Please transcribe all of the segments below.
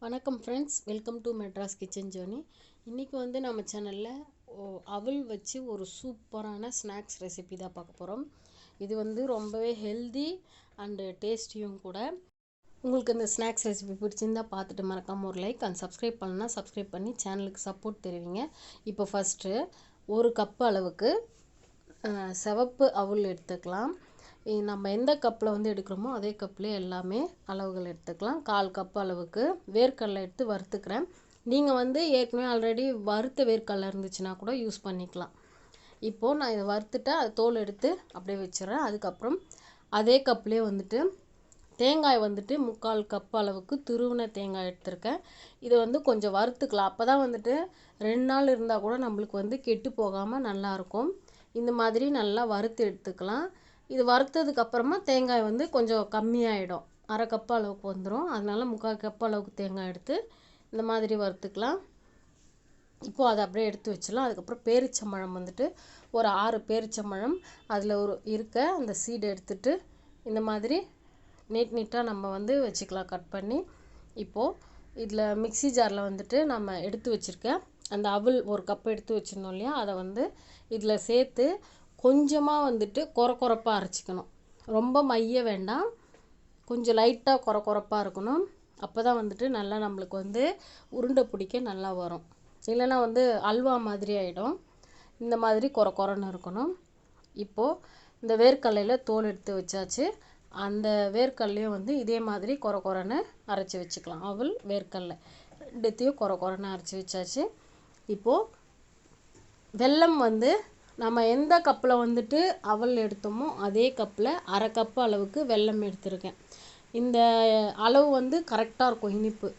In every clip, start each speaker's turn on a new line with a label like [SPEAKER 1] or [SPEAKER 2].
[SPEAKER 1] வணக்கம் friends, welcome to Madras kitchen journey. இன்றைக்கி வந்து நம்ம சேனலில் அவல் வச்சு ஒரு சூப்பரான ஸ்நாக்ஸ் ரெசிபி தான் பார்க்க போகிறோம். இது வந்து ரொம்பவே ஹெல்தி அண்டு டேஸ்டியும் கூட. உங்களுக்கு இந்த ஸ்நாக்ஸ் ரெசிபி பிடிச்சிருந்தா பார்த்துட்டு மறக்காமல் ஒரு லைக் அண்ட் சப்ஸ்கிரைப் பண்ணால் சப்ஸ்கிரைப் பண்ணி சேனலுக்கு சப்போர்ட் தெரிவிங்க. இப்போ ஃபஸ்ட்டு ஒரு கப் அளவுக்கு சிவப்பு அவல் எடுத்துக்கலாம். நம்ம எந்த கப்பில் வந்து எடுக்கிறோமோ அதே கப்லேயே எல்லாமே அளவுகள் எடுத்துக்கலாம். 1/4 கப் அளவுக்கு வேர்க்கடலை எடுத்து வறுத்துக்கிறேன். நீங்கள் வந்து ஏற்கனவே ஆல்ரெடி வறுத்த வேர்க்கடலை இருந்துச்சுன்னா கூட யூஸ் பண்ணிக்கலாம். இப்போது நான் இதை வறுத்துட்டு அதை தோல் எடுத்து அப்படியே வச்சிடறேன். அதுக்கப்புறம் அதே கப்லேயே வந்துட்டு தேங்காய் வந்துட்டு 3/4 கப் அளவுக்கு துருவின தேங்காய் எடுத்திருக்கேன். இதை வந்து கொஞ்சம் வறுத்துக்கலாம். அப்போ தான் வந்துட்டு 2 நாள் இருந்தால் கூட நம்மளுக்கு வந்து கெட்டு போகாமல் நல்லாயிருக்கும். இந்த மாதிரி நல்லா வறுத்து எடுத்துக்கலாம். இது வறுத்ததுக்கு அப்புறமா தேங்காய் வந்து கொஞ்சம் கம்மியாகிடும், 1/2 கப் அளவுக்கு வந்துடும். அதனால 3/4 கப் அளவுக்கு தேங்காய் எடுத்து இந்த மாதிரி வறுத்துக்கலாம். இப்போது அதை அப்படியே எடுத்து வச்சிடலாம். அதுக்கப்புறம் பேரிச்சம்பழம் வந்துட்டு ஒரு 6 பேரிச்சம்பழம் அதில் ஒரு இருக்க அந்த சீடை எடுத்துட்டு இந்த மாதிரி நீட்டாக நம்ம வந்து வச்சுக்கலாம் கட் பண்ணி. இப்போது இதில் மிக்ஸி ஜாரில் வந்துட்டு நம்ம எடுத்து வச்சுருக்க அந்த அவல் ஒரு கப் எடுத்து வச்சுருந்தோம் இல்லையா, அதை வந்து இதில் சேர்த்து கொஞ்சமாக வந்துட்டு கொரப்பாக அரைச்சிக்கணும். ரொம்ப மைய வேண்டாம், கொஞ்சம் லைட்டாக கொரப்பாக இருக்கணும். அப்போ தான் வந்துட்டு நல்லா நம்மளுக்கு வந்து உருண்டை பிடிக்க நல்லா வரும். இல்லைன்னா வந்து அல்வா மாதிரி ஆகிடும். இந்த மாதிரி கொரன்னு இருக்கணும். இப்போது இந்த வேர்க்கடலையில் தோல் எடுத்து வச்சாச்சு. அந்த வேர்க்கடலையும் வந்து இதே மாதிரி கொரன்னு அரைச்சி வச்சுக்கலாம். அவல் வேர்க்கடலை ரெண்டுத்தையும் கொரன்னு அரைச்சி வச்சாச்சு. இப்போது வெல்லம் வந்து நம்ம எந்த கப்பில் வந்துட்டு அவல் எடுத்தோமோ அதே கப்பில் 1/2 கப் அளவுக்கு வெல்லம் எடுத்திருக்கேன். இந்த அளவு வந்து கரெக்டாக இருக்கும் இனிப்பு.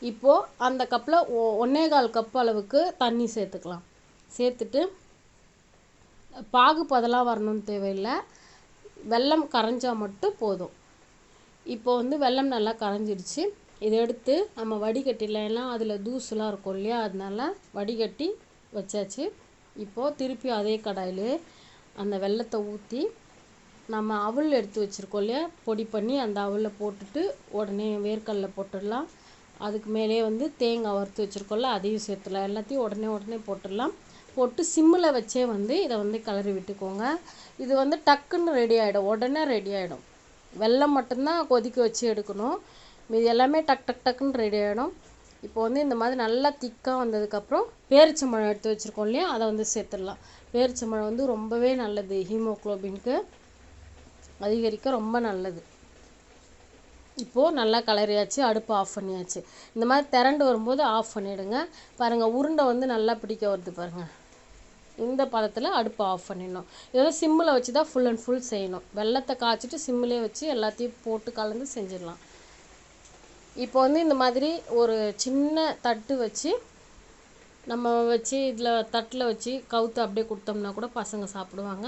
[SPEAKER 1] இப்போது அந்த கப்பில் 1/4 கப் அளவுக்கு தண்ணி சேர்த்துக்கலாம். சேர்த்துட்டு பாகு பதெல்லாம் வரணும்னு தேவையில்லை, வெல்லம் கரைஞ்சால் மட்டும் போதும். இப்போ வந்து வெல்லம் நல்லா கரைஞ்சிடுச்சு. இதை எடுத்து நம்ம வடிகட்டிலாம் அதில் தூசுலாம் இருக்கும் இல்லையா, அதனால வடிகட்டி வச்சாச்சு. இப்போது திருப்பி அதே கடாயிலே அந்த வெல்லத்தை ஊற்றி நம்ம அவல் எடுத்து வச்சுருக்கோம் இல்லையா, பொடி பண்ணி அந்த அவலில் போட்டுட்டு உடனே வேர்க்கடலை போட்டுடலாம். அதுக்கு மேலே வந்து தேங்காய் வறுத்து வச்சுருக்கோம்ல அதையும் சேர்த்துடலாம். எல்லாத்தையும் உடனே போட்டுடலாம். போட்டு சிம்மில் வச்சே வந்து இதை வந்து கிளறி விட்டுக்கோங்க. இது வந்து டக்குன்னு ரெடி ஆகிடும், உடனே ரெடி ஆகிடும். வெல்லம் மட்டும்தான் கொதிக்க வச்சு எடுக்கணும், இது எல்லாமே டக்குன்னு ரெடி ஆகிடும். இப்போ வந்து இந்த மாதிரி நல்லா திக்காக வந்ததுக்கப்புறம் பேரிச்சம்பழம் எடுத்து வச்சுருக்கோம் இல்லையா, அதை வந்து சேர்த்துடலாம். பேரிச்சம்பழம் வந்து ரொம்பவே நல்லது, ஹீமோக்ளோபினுக்கு அதிகரிக்க ரொம்ப நல்லது. இப்போது நல்லா கலரியாச்சு, அடுப்பு ஆஃப் பண்ணியாச்சு. இந்த மாதிரி திரண்டு வரும்போது ஆஃப் பண்ணிவிடுங்க. பாருங்கள், உருண்டை வந்து நல்லா பிடிக்க வருது பாருங்கள். இந்த பதத்தில் அடுப்பை ஆஃப் பண்ணிடணும். இதெல்லாம் சிம்மில் வச்சு தான் ஃபுல் அண்ட் ஃபுல் செய்யணும். வெல்லத்தை காய்ச்சிட்டு சிம்மிலே வச்சு எல்லாத்தையும் போட்டு கலந்து செஞ்சிடலாம். இப்போ வந்து இந்த மாதிரி ஒரு சின்ன தட்டு வச்சு நம்ம வச்சு இதில் தட்டில் வச்சு கவுத்து அப்படியே கொடுத்தோம்னா கூட பசங்க சாப்பிடுவாங்க.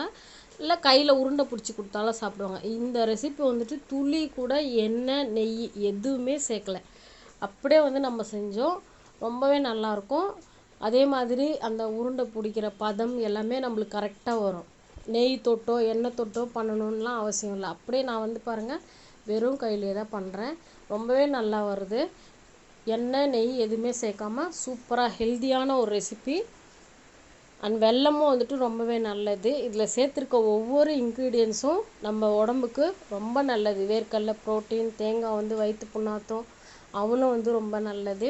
[SPEAKER 1] இல்லை கையில் உருண்டை பிடிச்சி கொடுத்தாலும் சாப்பிடுவாங்க. இந்த ரெசிபி வந்துட்டு துளி கூட எண்ணெய் நெய் எதுவுமே சேர்க்கலை, அப்படியே வந்து நம்ம செஞ்சோம். ரொம்பவே நல்லாயிருக்கும். அதே மாதிரி அந்த உருண்டை பிடிக்கிற பதம் எல்லாமே நம்மளுக்கு கரெக்டாக வரும். நெய் தொட்டோ எண்ணெய் தொட்டோ பண்ணணும்லாம் அவசியம் இல்லை. அப்படியே நான் வந்து பாருங்கள் வெறும் கையிலே தான் பண்ணுறேன். ரொம்பவே நல்லா வருது. எண்ணெய் நெய் எதுவுமே சேர்க்காம சூப்பராக ஹெல்த்தியான ஒரு ரெசிபி. அண்ட் வெல்லமும் வந்துட்டு ரொம்பவே நல்லது. இதில் சேர்த்துருக்க ஒவ்வொரு இன்க்ரீடியன்ஸும் நம்ம உடம்புக்கு ரொம்ப நல்லது. வேர்க்கடலை ப்ரோட்டீன், தேங்காய் வந்து வயிற்று புண்ணாத்தம், அவளும் வந்து ரொம்ப நல்லது.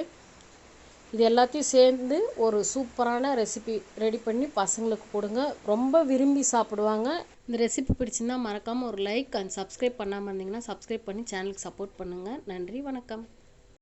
[SPEAKER 1] இது எல்லாத்தையும் சேர்ந்து ஒரு சூப்பரான ரெசிபி ரெடி பண்ணி பசங்களுக்கு கொடுங்க, ரொம்ப விரும்பி சாப்பிடுவாங்க. இந்த ரெசிபி பிடிச்சிருந்தால் மறக்காமல் ஒரு லைக் அண்ட் சப்ஸ்கிரைப் பண்ணாமல் இருந்தீங்கன்னா சப்ஸ்கிரைப் பண்ணி சேனலுக்கு சப்போர்ட் பண்ணுங்கள். நன்றி, வணக்கம்.